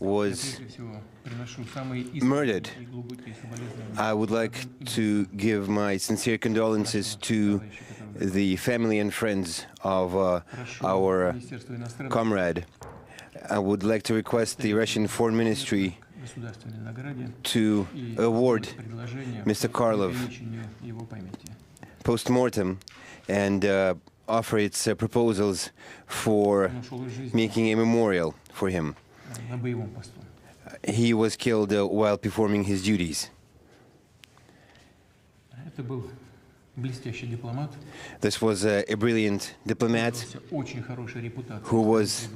was murdered. I would like to give my sincere condolences to the family and friends of our comrade. I would like to request the Russian Foreign Ministry to award Mr. Karlov post-mortem and offer its proposals for making a memorial for him. He was killed while performing his duties. This was a brilliant diplomat who was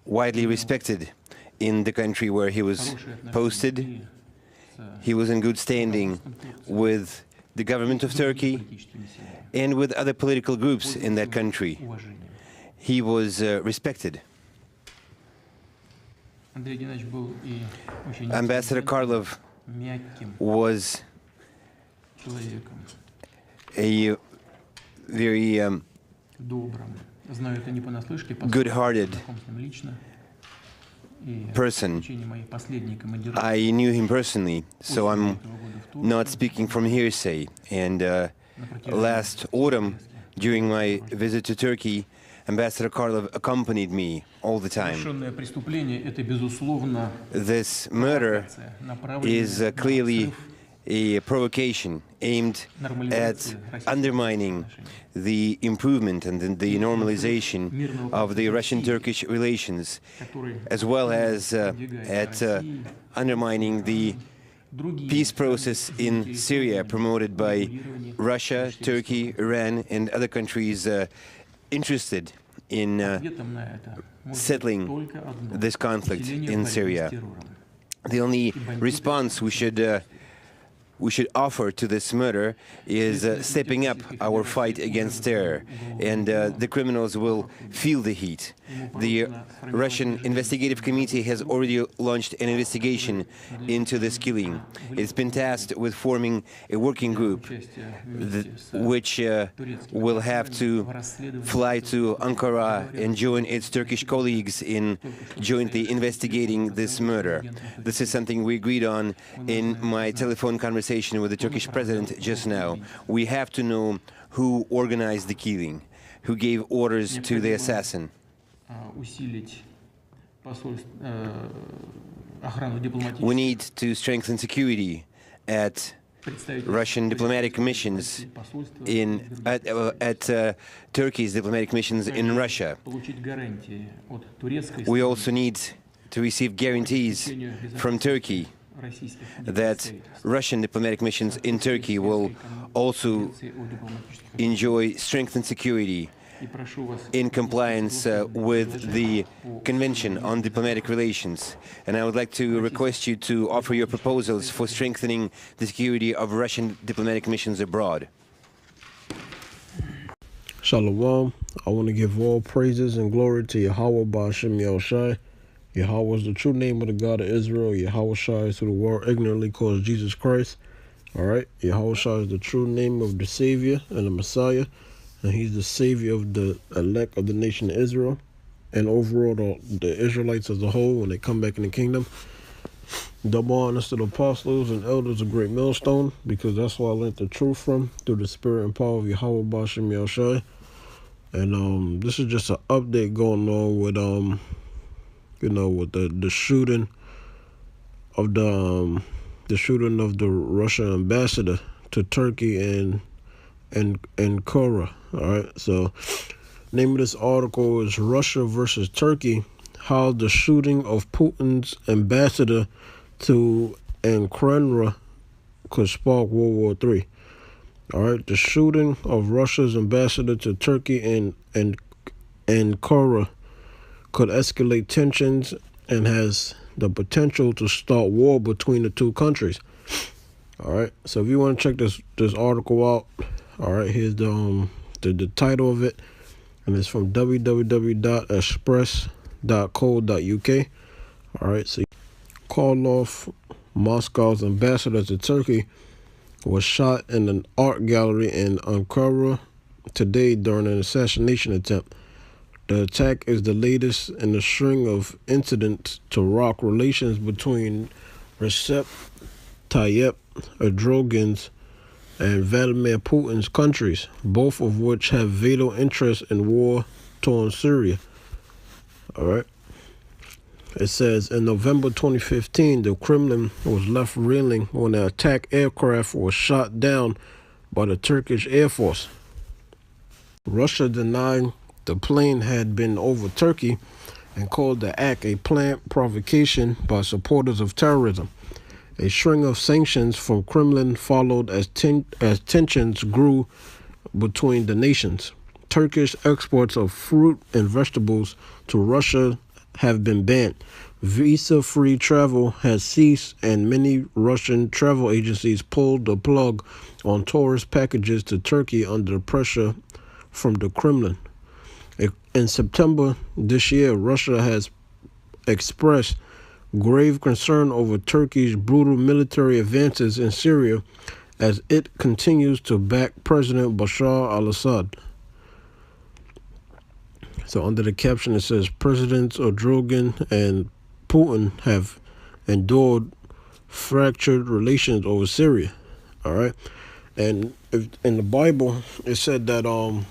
widely respected in the country where he was posted. He was in good standing with the government of Turkey and with other political groups in that country. He was respected. Ambassador Karlov was a very good-hearted person. I knew him personally, so I'm not speaking from hearsay. And last autumn, during my visit to Turkey, Ambassador Karlov accompanied me all the time. This murder is clearly a provocation aimed at undermining the improvement and the normalization of the Russian-Turkish relations, as well as at undermining the peace process in Syria promoted by Russia, Turkey, Iran, and other countries interested in settling this conflict in Syria. The only response we should offer to this murder is stepping up our fight against terror, and the criminals will feel the heat. The Russian Investigative Committee has already launched an investigation into this killing. It's been tasked with forming a working group which will have to fly to Ankara and join its Turkish colleagues in jointly investigating this murder. This is something we agreed on in my telephone conversation with the Turkish president just now. We have to know who organized the killing, who gave orders to the assassin. We need to strengthen security at Russian diplomatic missions at Turkey's diplomatic missions in Russia. We also need to receive guarantees from Turkey that Russian diplomatic missions in Turkey will also enjoy strengthened security in compliance with the Convention on Diplomatic Relations. And I would like to request you to offer your proposals for strengthening the security of Russian diplomatic missions abroad. Shalom. I want to give all praises and glory to Yahweh Ba'ashem Yahushai. Yahweh is the true name of the God of Israel. Yahweh Shai is who the world ignorantly calls Jesus Christ. All right. Yahweh Shai is the true name of the Savior and the Messiah. And he's the Savior of the elect of the nation of Israel. And overall, the Israelites as a whole, when they come back in the kingdom. Double honors to the apostles and elders of Great Millstone, because that's where I learned the truth from, through the spirit and power of Yahweh Ba'ashem Yahushai. And this is just an update going on with with the shooting of the Russian ambassador to Turkey and Ankara. All right, so name of this article is Russia versus Turkey: How the shooting of Putin's ambassador to Ankara could spark World War III. All right, the shooting of Russia's ambassador to Turkey and Ankara could escalate tensions and has the potential to start war between the two countries. All right, so if you want to check this article out, all right, here's the title of it, and it's from www.express.co.uk. All right, so Karlov, Moscow's ambassador to Turkey, was shot in an art gallery in Ankara today during an assassination attempt. The attack is the latest in a string of incidents to rock relations between Recep Tayyip Erdogan's and Vladimir Putin's countries, both of which have vital interests in war-torn Syria. All right. It says, in November 2015, the Kremlin was left reeling when an attack aircraft was shot down by the Turkish Air Force. Russia denied the plane had been over Turkey and called the act a planned provocation by supporters of terrorism. A string of sanctions from Kremlin followed as tensions grew between the nations. Turkish exports of fruit and vegetables to Russia have been banned. Visa-free travel has ceased, and many Russian travel agencies pulled the plug on tourist packages to Turkey under pressure from the Kremlin. In September this year, Russia has expressed grave concern over Turkey's brutal military advances in Syria as it continues to back President Bashar al-Assad. So under the caption it says, Presidents Erdogan and Putin have endured fractured relations over Syria. All right. And if, in the Bible, it said that, World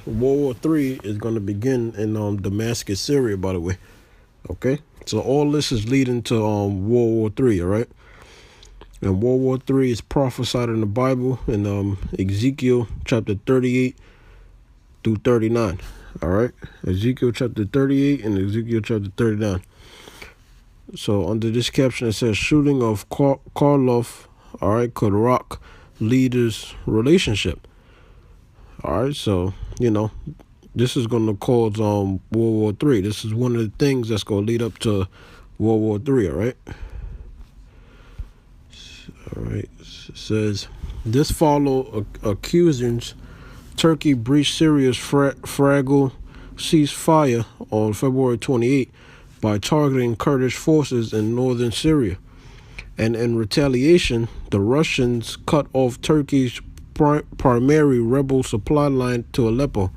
War III is going to begin in Damascus, Syria, by the way. Okay. So all this is leading to World War III, all right? And World War III is prophesied in the Bible in Ezekiel chapter 38 through 39, all right? Ezekiel chapter 38 and Ezekiel chapter 39. So under this caption, it says, shooting of Karlov, all right, could rock leaders' relationship. All right, so, this is going to cause World War III. This is one of the things that's going to lead up to World War III, all right? All right, it says, this follow accusations Turkey breached Syria's fragile ceasefire on February 28 by targeting Kurdish forces in northern Syria. And in retaliation, the Russians cut off Turkey's primary rebel supply line to Aleppo.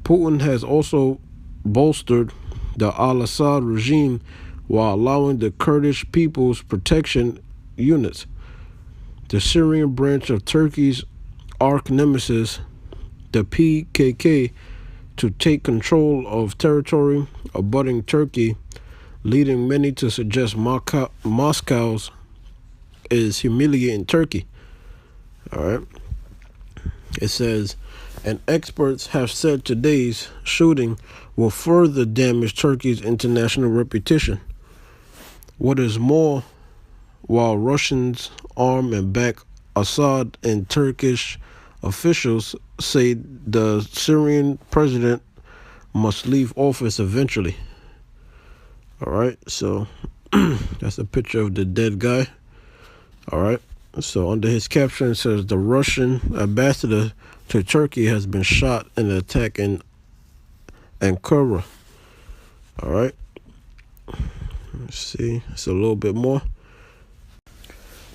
Putin has also bolstered the al-Assad regime while allowing the Kurdish People's Protection Units, the Syrian branch of Turkey's arch nemesis, the PKK, to take control of territory abutting Turkey, leading many to suggest Moscow's is humiliating Turkey. All right. It says, and experts have said today's shooting will further damage Turkey's international reputation. What is more, while Russians arm and back Assad and Turkish officials say the Syrian president must leave office eventually. All right, so that's a picture of the dead guy. All right, so under his caption it says, the Russian ambassador to Turkey has been shot in an attack in Ankara. All right, let's see, it's a little bit more.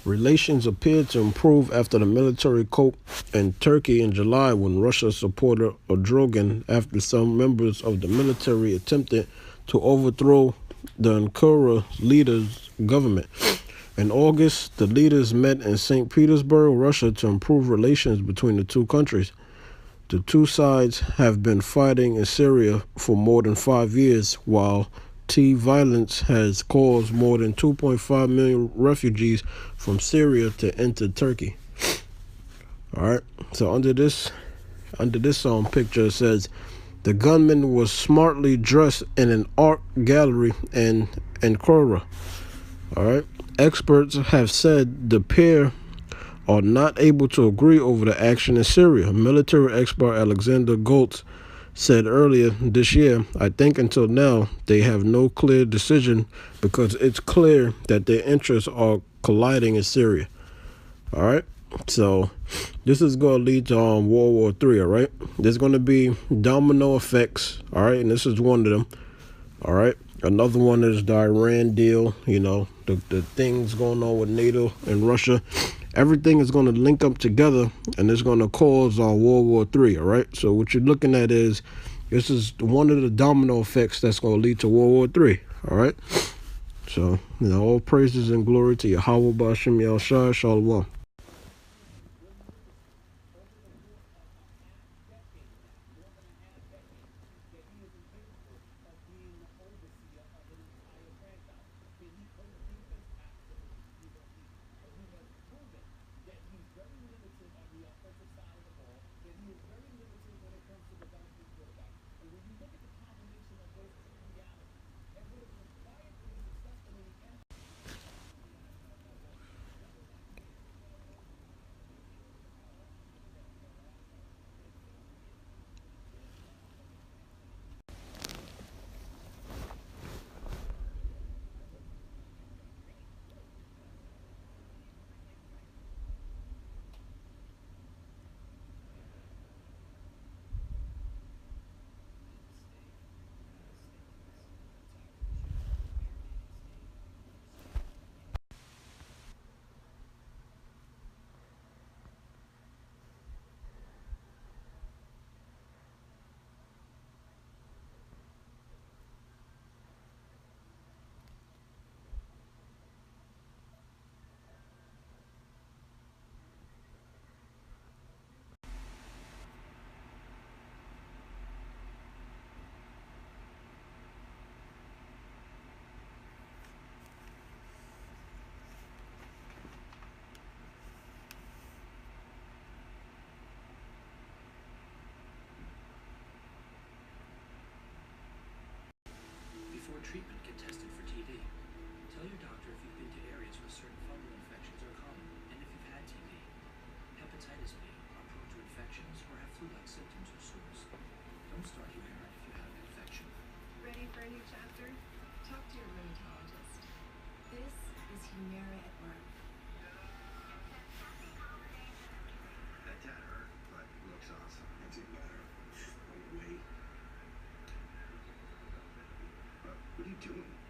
Relations appeared to improve after the military coup in Turkey in July when Russia supported Erdogan after some members of the military attempted to overthrow the Ankara leader's government. In August, the leaders met in St. Petersburg, Russia, to improve relations between the two countries. The two sides have been fighting in Syria for more than 5 years, while violence has caused more than 2.5 million refugees from Syria to enter Turkey. All right. So under this picture, it says the gunman was smartly dressed in an art gallery in Ankara. All right. Experts have said the pair are not able to agree over the action in Syria. Military expert Alexander Goltz said earlier this year, I think until now they have no clear decision because it's clear that their interests are colliding in Syria. All right. So this is going to lead to World War III. All right. There's going to be domino effects. All right. And this is one of them. All right. Another one is the Iran deal. The things going on with NATO and Russia. Everything is going to link up together and it's going to cause World War III, all right? So what you're looking at is This is one of the domino effects that's going to lead to World War III. All right. So, all praises and glory to Yahweh Ba'ashem Yahushua. Shalom. Before treatment, get tested for TB. Tell your doctor if you've been to areas where certain fungal infections are common, and if you've had TB. Hepatitis B are prone to infections or have flu-like symptoms or sores. Don't start Humira if you have an infection. Ready for a new chapter? Talk to your rheumatologist. This is Humira at work. That dad hurt, but looks awesome. It's even better. No way. What are you doing?